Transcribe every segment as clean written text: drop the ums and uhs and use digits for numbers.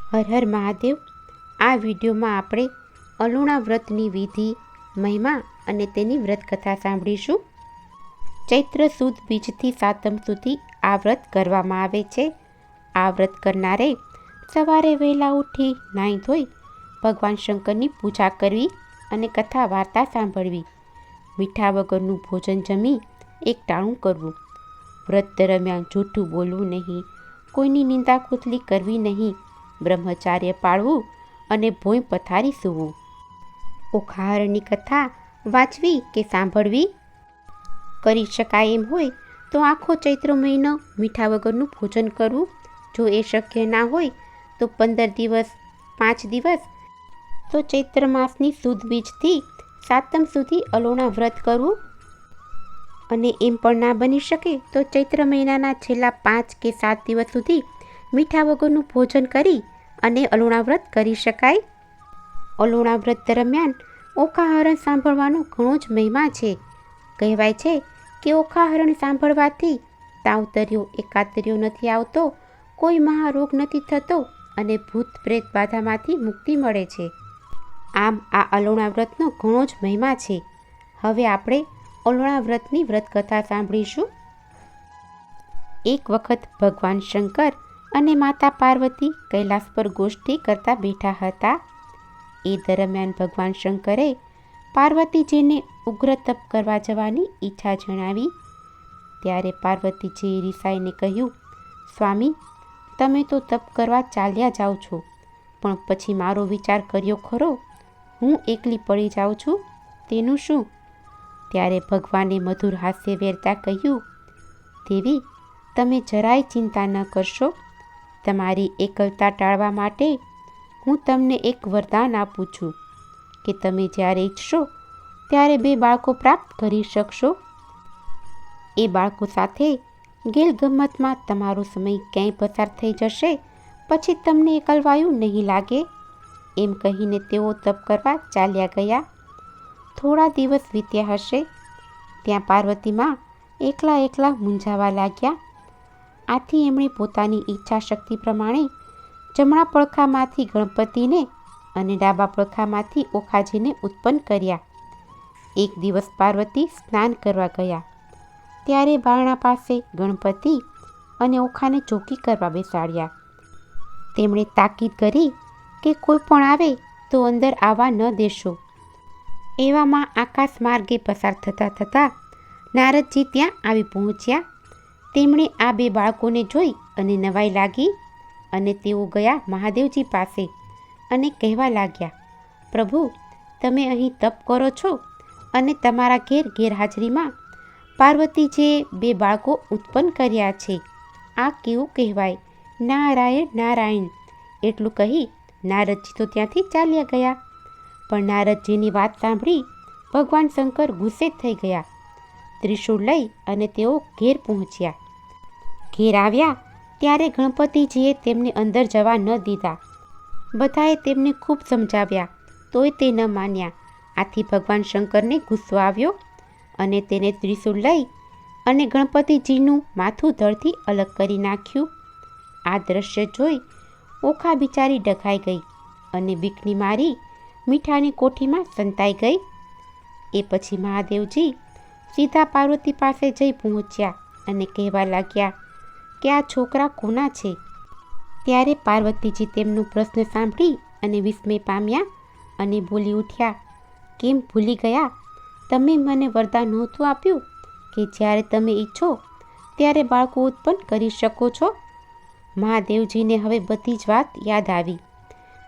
હર હર મહાદેવ. આ વિડીયોમાં આપણે અલુણા વ્રતની વિધિ, મહિમા અને તેની વ્રતકથા સાંભળીશું. ચૈત્ર સુદ બીજથી સાતમ સુધી આ વ્રત કરવામાં આવે છે. આ વ્રત કરનારે સવારે વહેલા ઉઠી નાહી ધોઈ ભગવાન શંકરની પૂજા કરવી અને કથા વાર્તા સાંભળવી. મીઠા વગરનું ભોજન જમી એકટાણું કરવું. વ્રત દરમિયાન જૂઠું બોલવું નહીં, કોઈની નિંદા કુથલી કરવી નહીં, બ્રહ્મચાર્ય પાળવું અને ભોંય પથારી સૂવું. ઓખાહરણની કથા વાંચવી કે સાંભળવી કરી શકાય એમ હોય તો આખો ચૈત્ર મહિનો મીઠા વગરનું ભોજન કરવું. જો એ શક્ય ના હોય તો 15 દિવસ, 5 દિવસ તો ચૈત્ર માસની સુદ બીજથી સાતમ સુધી અલોણા વ્રત કરવું. અને એમ પણ ના બની શકે તો ચૈત્ર મહિનાના છેલ્લા 5 કે 7 દિવસ સુધી મીઠા વગરનું ભોજન કરી અને અલુણા વ્રત કરી શકાય. અલુણા વ્રત દરમિયાન ઓખાહરણ સાંભળવાનો ઘણો જ મહિમા છે. કહેવાય છે કે ઓખાહરણ સાંભળવાથી તાવતર્યો, એકાતર્યો નથી આવતો, કોઈ મહારોગ નથી થતો અને ભૂત પ્રેત બાધામાંથી મુક્તિ મળે છે. આમ આ અલુણા વ્રતનો ઘણો જ મહિમા છે. હવે આપણે અલુણા વ્રતની વ્રતકથા સાંભળીશું. એક વખત ભગવાન શંકર અને માતા પાર્વતી કૈલાસ પર ગોષ્ઠી કરતા બેઠા હતા. એ દરમિયાન ભગવાન શંકરે પાર્વતીજીને ઉગ્ર તપ કરવા જવાની ઈચ્છા જણાવી. ત્યારે પાર્વતીજીએ રિસાઈને કહ્યું, સ્વામી, તમે તો તપ કરવા ચાલ્યા જાઓ છો, પણ પછી મારો વિચાર કર્યો ખરો? હું એકલી પડી જાઉં છું, તેનું શું? ત્યારે ભગવાને મધુર હાસ્ય વેરતા કહ્યું, દેવી, તમે જરાય ચિંતા ન કરશો. તમારી એકલતા ટાળવા માટે હું તમને એક વરદાન આપું છું કે તમે જ્યારે ઈચ્છશો ત્યારે 2 બાળકો પ્રાપ્ત કરી શકશો. એ બાળકો સાથે ગેલ ગમ્મતમાં તમારો સમય ક્યાંય પસાર થઈ જશે, પછી તમને એકલવાયું નહીં લાગે. એમ કહીને તેઓ તપ કરવા ચાલ્યા ગયા. થોડા દિવસ વીત્યા હશે, ત્યાં પાર્વતીમાં એકલા મૂંઝાવા લાગ્યા. આથી એમણે પોતાની ઈચ્છા શક્તિ પ્રમાણે જમણા પડખામાંથી ગણપતિને અને ડાબા પડખામાંથી ઓખાજીને ઉત્પન્ન કર્યા. એક દિવસ પાર્વતી સ્નાન કરવા ગયા, ત્યારે બારણા પાસે ગણપતિ અને ઓખાને ચોકી કરવા બેસાડ્યા. તેમણે તાકીદ કરી કે કોઈ પણ આવે તો અંદર આવવા ન દેશો. એવામાં આકાશ માર્ગે પસાર થતાં નારદજી ત્યાં આવી પહોંચ્યા. તેમણે આ 2 બાળકોને જોઈ અને નવાઈ લાગી અને તેઓ ગયા મહાદેવજી પાસે અને કહેવા લાગ્યા, પ્રભુ, તમે અહીં તપ કરો છો અને તમારા ગેરહાજરીમાં પાર્વતીજીએ 2 બાળકો ઉત્પન્ન કર્યા છે. આ કેવું કહેવાય? નારાયણ નારાયણ. એટલું કહી નારદજી તો ત્યાંથી ચાલ્યા ગયા. પણ નારદજીની વાત સાંભળી ભગવાન શંકર ગુસ્સે થઈ ગયા. ત્રિશૂળ લઈ અને તેઓ ઘેર પહોંચ્યા. ઘેર આવ્યા ત્યારે ગણપતિજીએ તેમને અંદર જવા ન દીધા. બધાએ તેમને ખૂબ સમજાવ્યા, તોય તે ન માન્યા. આથી ભગવાન શંકરને ગુસ્સો આવ્યો અને તેને ત્રિશૂળ લઈ અને ગણપતિજીનું માથું ધડથી અલગ કરી નાખ્યું. આ દ્રશ્ય જોઈ ઓખા બિચારી ડઘાઈ ગઈ અને બીકની મારી મીઠાની કોઠીમાં સંતાઈ ગઈ. એ પછી મહાદેવજી સીધા પાર્વતી પાસે જઈ પહોંચ્યા અને કહેવા લાગ્યા કે આ છોકરા કોના છે? ત્યારે પાર્વતીજી તેમનો પ્રશ્ન સાંભળી અને વિસ્મય પામ્યા અને બોલી ઉઠ્યા, કેમ ભૂલી ગયા? તમે મને વરદાન નહોતું આપ્યું કે જ્યારે તમે ઈચ્છો ત્યારે બાળકો ઉત્પન્ન કરી શકો છો? મહાદેવજીને હવે બધી જ વાત યાદ આવી.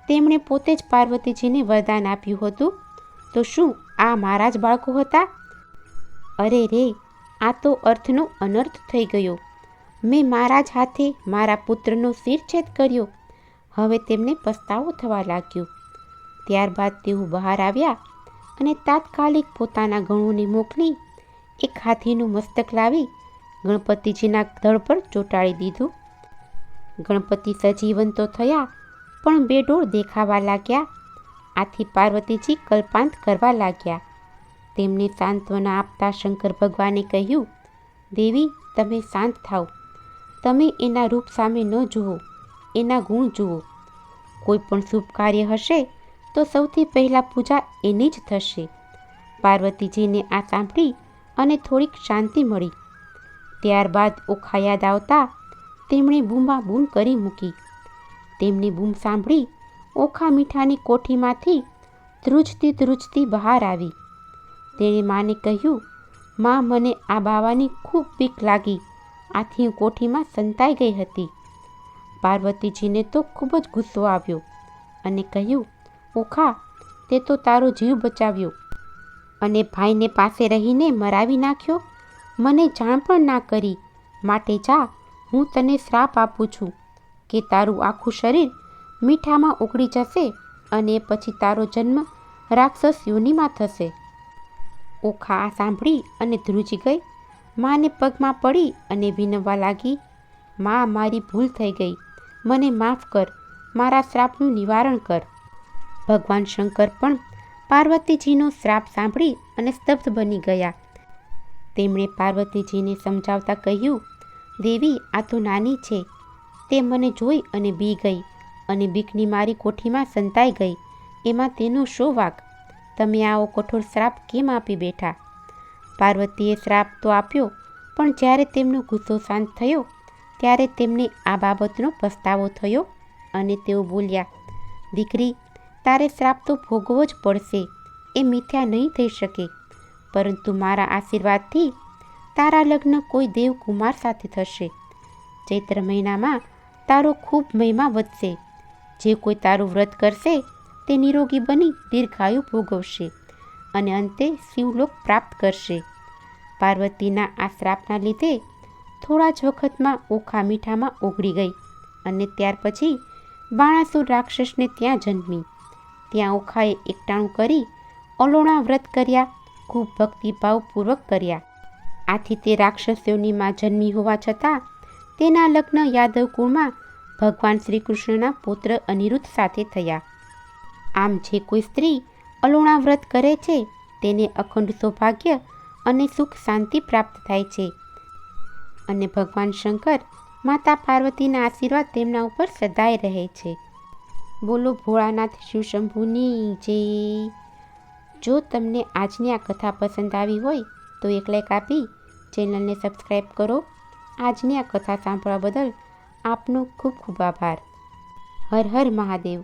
તેમણે પોતે જ પાર્વતીજીને વરદાન આપ્યું હતું. તો શું આ મારા જ બાળકો હતા? અરે રે, આ તો અર્થનો અનર્થ થઈ ગયો. મેં મારા જ હાથે મારા પુત્રનો શિરછેદ કર્યો. હવે તેમને પસ્તાવો થવા લાગ્યો. ત્યારબાદ તેઓ બહાર આવ્યા અને તાત્કાલિક પોતાના ગણોને મોકલી એક હાથીનું મસ્તક લાવી ગણપતિજીના ધડ પર ચોંટાડી દીધું. ગણપતિ સજીવન તો થયા પણ બેડોળ દેખાવા લાગ્યા. આથી પાર્વતીજી કલ્પાંત કરવા લાગ્યા. તેમને સાંત્વના આપતા શંકર ભગવાને કહ્યું, દેવી, તમે શાંત થાઓ. તમે એના રૂપ સામે ન જુઓ, એના ગુણ જુઓ. કોઈ પણ શુભ કાર્ય હશે તો સૌથી પહેલાં પૂજા એની જ થશે. પાર્વતીજીને આ સાંભળી અને થોડીક શાંતિ મળી. ત્યારબાદ ઓખા યાદ આવતા તેમણે બૂમાબૂમ કરી મૂકી. તેમની બૂમ સાંભળી ઓખા મીઠાની કોઠીમાંથી ધ્રુજતી ધ્રુજતી બહાર આવી. તેણે માને કહ્યું, માં, મને આ બાવાની ખૂબ બીક લાગી, આથી હું કોઠીમાં સંતાઈ ગઈ હતી. પાર્વતીજીને તો ખૂબ જ ગુસ્સો આવ્યો અને કહ્યું, ઓખા, તે તો તારો જીવ બચાવ્યો અને ભાઈને પાસે રહીને મરાવી નાખ્યો. મને જાણ પણ ના કરી. માટે જા, હું તને શ્રાપ આપું છું કે તારું આખું શરીર મીઠામાં ઓગળી જશે અને પછી તારો જન્મ રાક્ષસ યોનિમાં થશે. ઓખા આ સાંભળી અને ધ્રુજી ગઈ. માને પગમાં પડી અને વિનવવા લાગી, માં, મારી ભૂલ થઈ ગઈ, મને માફ કર, મારા શ્રાપનું નિવારણ કર. ભગવાન શંકર પણ પાર્વતીજીનો શ્રાપ સાંભળી અને સ્તબ્ધ બની ગયા. તેમણે પાર્વતીજીને સમજાવતા કહ્યું, દેવી, આ તો નાની છે, તે મને જોઈ અને બી ગઈ અને બીકની મારી કોઠીમાં સંતાઈ ગઈ, એમાં તેનો શો વાંક? તમે આવો કઠોર શ્રાપ કેમ આપી બેઠા? પાર્વતીએ શ્રાપ તો આપ્યો, પણ જ્યારે તેમનો ગુસ્સો શાંત થયો ત્યારે તેમને આ બાબતનો પસ્તાવો થયો અને તેઓ બોલ્યા, દીકરી, તારે શ્રાપ તો ભોગવવો જ પડશે, એ મિથ્યા નહીં થઈ શકે. પરંતુ મારા આશીર્વાદથી તારા લગ્ન કોઈ દેવકુમાર સાથે થશે. ચૈત્ર મહિનામાં તારો ખૂબ મહિમા વધશે. જે કોઈ તારું વ્રત કરશે તે નિરોગી બની દીર્ઘાયુ ભોગવશે અને અંતે શિવલોક પ્રાપ્ત કરશે. પાર્વતીના આ શ્રાપના લીધે થોડા જ વખતમાં ઓખા મીઠામાં ઓગળી ગઈ અને ત્યાર પછી બાણાસુર રાક્ષસને ત્યાં જન્મી. ત્યાં ઓખાએ એકટાણું કરી અલોણા વ્રત કર્યા, ખૂબ ભક્તિભાવપૂર્વક કર્યા. આથી તે રાક્ષસોનીમાં જન્મી હોવા છતાં તેના લગ્ન યાદવ કુળમાં ભગવાન શ્રી કૃષ્ણના પુત્ર અનિરુદ્ધ સાથે થયા. આમ જે કોઈ સ્ત્રી અલોણા વ્રત કરે છે તેને અખંડ સૌભાગ્ય અને સુખ શાંતિ પ્રાપ્ત થાય છે અને ભગવાન શંકર, માતા પાર્વતીના આશીર્વાદ તેમના ઉપર સદાય રહે છે. બોલો ભોળાનાથ શિવશંભુની જય. જો તમને આજની આ કથા પસંદ આવી હોય તો એક લાઈક આપી ચેનલને સબસ્ક્રાઈબ કરો. આજની આ કથા સાંભળવા બદલ આપનો ખૂબ ખૂબ આભાર. હર હર મહાદેવ.